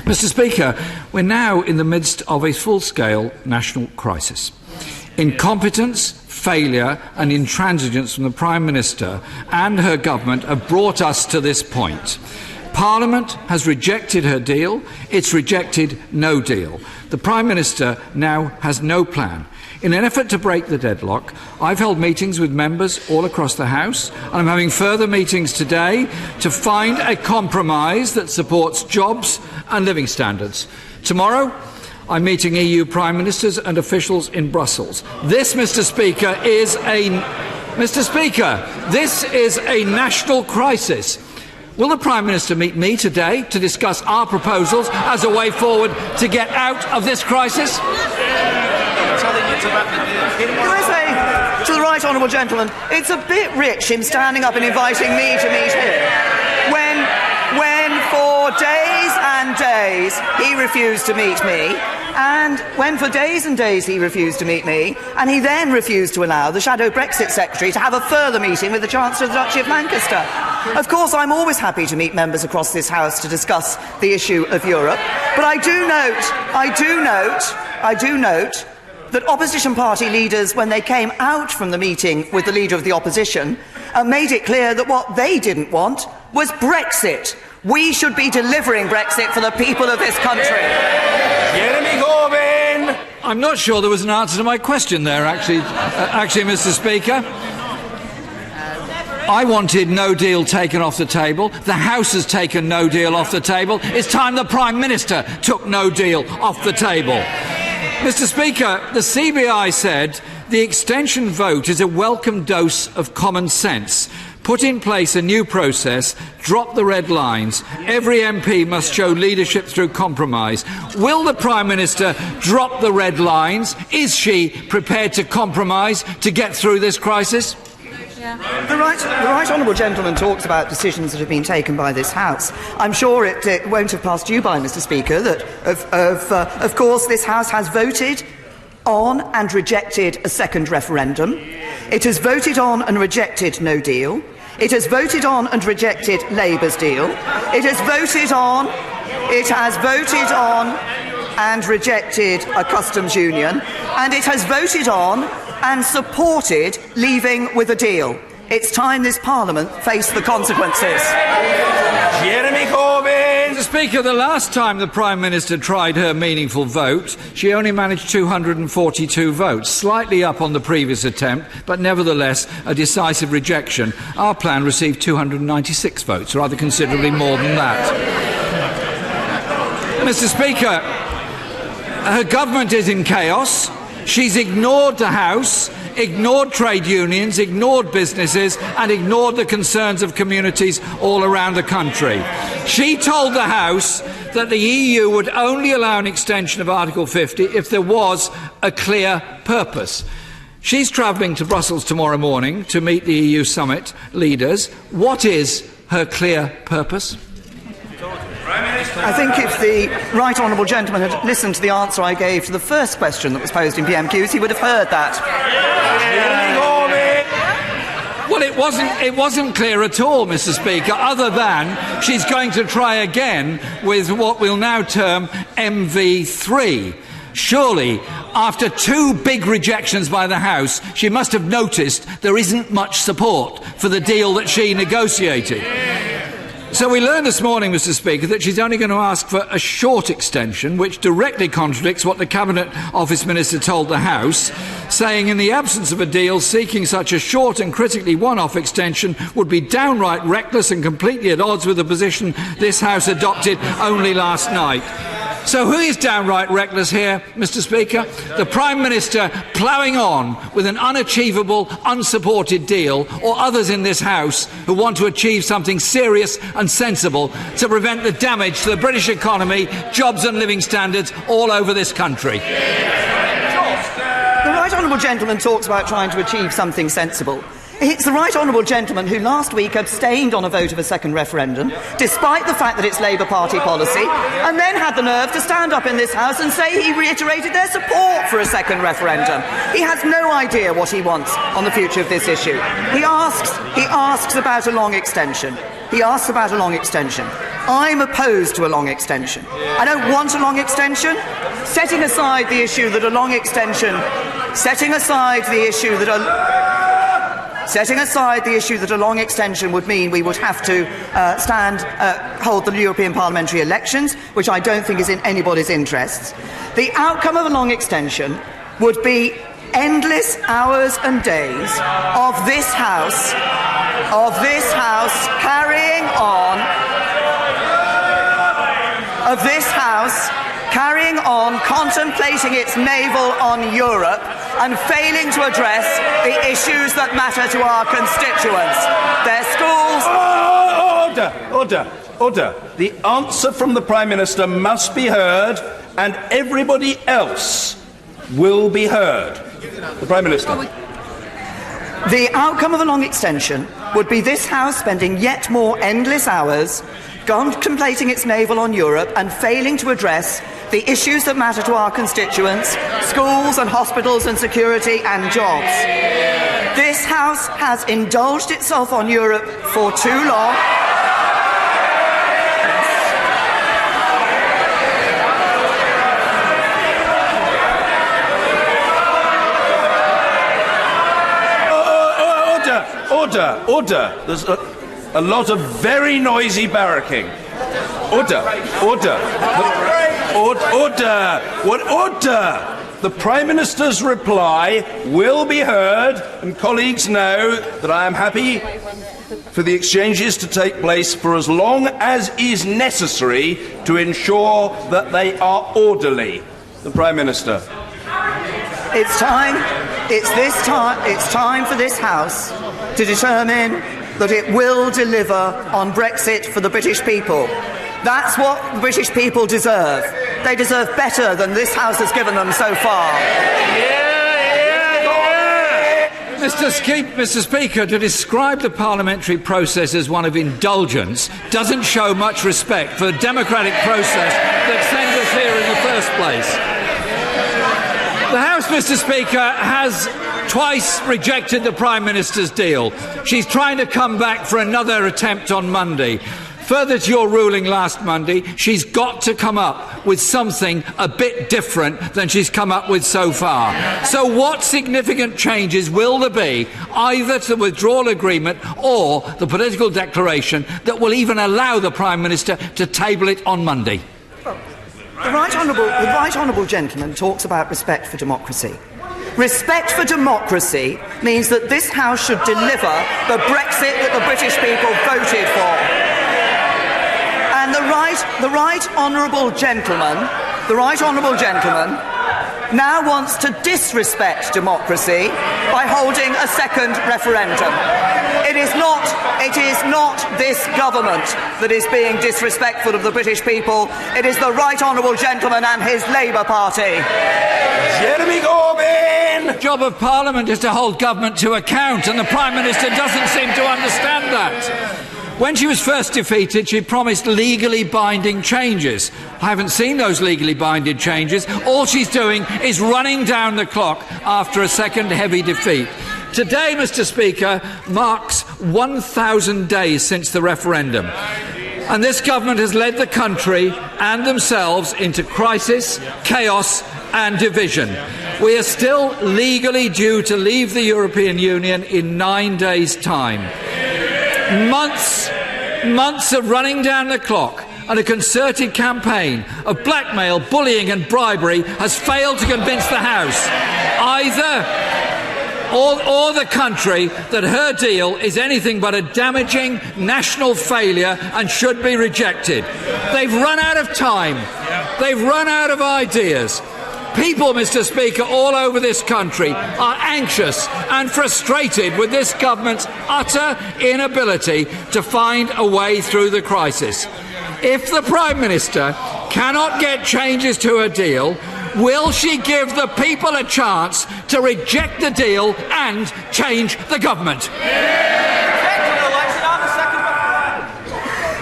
Mr. Speaker, we're now in the midst of a full-scale national crisis. Incompetence, failure and intransigence from the Prime Minister and her government have brought us to this point. Parliament has rejected her deal. It's rejected no deal. The Prime Minister now has no plan. In an effort to break the deadlock, I've held meetings with members all across the House, and I'm having further meetings today to find a compromise that supports jobs and living standards. Tomorrow, I'm meeting EU Prime Ministers and officials in Brussels. This, Mr. Speaker, is a national crisis. Will the Prime Minister meet me today to discuss our proposals as a way forward to get out of this crisis? Can I say to the right honourable gentleman, it's a bit rich him standing up and inviting me to meet him when for days and days he refused to meet me, and when for days and days he refused to meet me, and he then refused to allow the shadow Brexit secretary to have a further meeting with the Chancellor of the Duchy of Lancaster. Of course, I'm always happy to meet members across this House to discuss the issue of Europe, but I do note that opposition party leaders, when they came out from the meeting with the Leader of the Opposition, made it clear that what they didn't want was Brexit. We should be delivering Brexit for the people of this country. Jeremy Corbyn! I'm not sure there was an answer to my question there, actually, Mr. Speaker. I wanted no deal taken off the table. The House has taken no deal off the table. It's time the Prime Minister took no deal off the table. Mr. Speaker, the CBI said the extension vote is a welcome dose of common sense. Put in place a new process, drop the red lines. Every MP must show leadership through compromise. Will the Prime Minister drop the red lines? Is she prepared to compromise to get through this crisis? The right honourable gentleman talks about decisions that have been taken by this House. I'm sure it won't have passed you by, Mr. Speaker, that of course this House has voted on and rejected a second referendum. It has voted on and rejected no deal. It has voted on and rejected Labour's deal. It has voted on and rejected a customs union, and it has voted on and supported leaving with a deal. It's time this Parliament faced the consequences. Jeremy Corbyn! Mr. Speaker, the last time the Prime Minister tried her meaningful vote, she only managed 242 votes, slightly up on the previous attempt, but nevertheless a decisive rejection. Our plan received 296 votes, rather considerably more than that. Mr. Speaker, her government is in chaos. She's ignored the House, ignored trade unions, ignored businesses and ignored the concerns of communities all around the country. She told the House that the EU would only allow an extension of Article 50 if there was a clear purpose. She's travelling to Brussels tomorrow morning to meet the EU summit leaders. What is her clear purpose? I think if the right honourable gentleman had listened to the answer I gave to the first question that was posed in PMQs, he would have heard that. Well, it wasn't clear at all, Mr. Speaker, other than she's going to try again with what we'll now term MV3. Surely, after two big rejections by the House, she must have noticed there isn't much support for the deal that she negotiated. So we learned this morning, Mr. Speaker, that she's only going to ask for a short extension, which directly contradicts what the Cabinet Office Minister told the House, saying in the absence of a deal, seeking such a short and critically one-off extension would be downright reckless and completely at odds with the position this House adopted only last night. So who is downright reckless here, Mr. Speaker? The Prime Minister ploughing on with an unachievable, unsupported deal, or others in this House who want to achieve something serious and sensible to prevent the damage to the British economy, jobs and living standards all over this country? The right honourable gentleman talks about trying to achieve something sensible. It's the right honourable gentleman who last week abstained on a vote of a second referendum, despite the fact that it's Labour Party policy, and then had the nerve to stand up in this House and say he reiterated their support for a second referendum. He has no idea what he wants on the future of this issue. He asks about a long extension. I'm opposed to a long extension. I don't want a long extension. Setting aside the issue that a long extension, would mean we would have to hold the European parliamentary elections, which I don't think is in anybody's interests. The outcome of a long extension would be endless hours and days of this House carrying on contemplating its navel on Europe and failing to address the issues that matter to our constituents. Their schools... Order. The answer from the Prime Minister must be heard, and everybody else will be heard. The Prime Minister. The outcome of a long extension would be this House spending yet more endless hours contemplating its navel on Europe and failing to address the issues that matter to our constituents, schools and hospitals and security and jobs. This House has indulged itself on Europe for too long. Order. There's a lot of very noisy barracking. Order. The Prime Minister's reply will be heard, and colleagues know that I am happy for the exchanges to take place for as long as is necessary to ensure that they are orderly. The Prime Minister. It's time for this House to determine that it will deliver on Brexit for the British people. That's what the British people deserve. They deserve better than this House has given them so far. Mr. Speaker, to describe the parliamentary process as one of indulgence doesn't show much respect for the democratic process that sent us here in the first place. The House, Mr. Speaker, has twice rejected the Prime Minister's deal. She's trying to come back for another attempt on Monday. Further to your ruling last Monday, she's got to come up with something a bit different than she's come up with so far. So what significant changes will there be, either to the withdrawal agreement or the political declaration, that will even allow the Prime Minister to table it on Monday? The Right Honourable Gentleman talks about respect for democracy. Respect for democracy means that this House should deliver the Brexit that the British people voted for. And the Right Honourable Gentleman now wants to disrespect democracy by holding a second referendum. It is not this government that is being disrespectful of the British people. It is the Right Honourable Gentleman and his Labour Party. Jeremy Corbyn! The job of Parliament is to hold government to account, and the Prime Minister doesn't seem to understand that. When she was first defeated, she promised legally binding changes. I haven't seen those legally binding changes. All she's doing is running down the clock after a second heavy defeat. Today, Mr. Speaker, marks 1,000 days since the referendum. And this government has led the country and themselves into crisis, chaos and division. We are still legally due to leave the European Union in 9 days' time. Months of running down the clock and a concerted campaign of blackmail, bullying and bribery has failed to convince the House, or the country, that her deal is anything but a damaging national failure and should be rejected. They've run out of time. They've run out of ideas. People, Mr. Speaker, all over this country are anxious and frustrated with this government's utter inability to find a way through the crisis. If the Prime Minister cannot get changes to her deal, will she give the people a chance to reject the deal and change the government?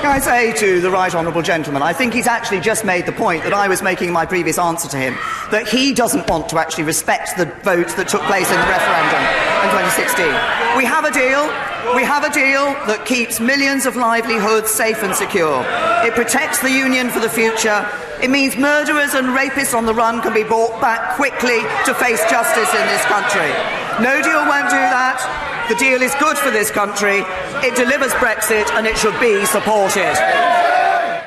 Can I say to the right honourable gentleman, I think he's actually just made the point that I was making in my previous answer to him, that he doesn't want to actually respect the vote that took place in the referendum in 2016. We have a deal. We have a deal that keeps millions of livelihoods safe and secure. It protects the Union for the future. It means murderers and rapists on the run can be brought back quickly to face justice in this country. No deal won't do that. The deal is good for this country. It delivers Brexit and it should be supported.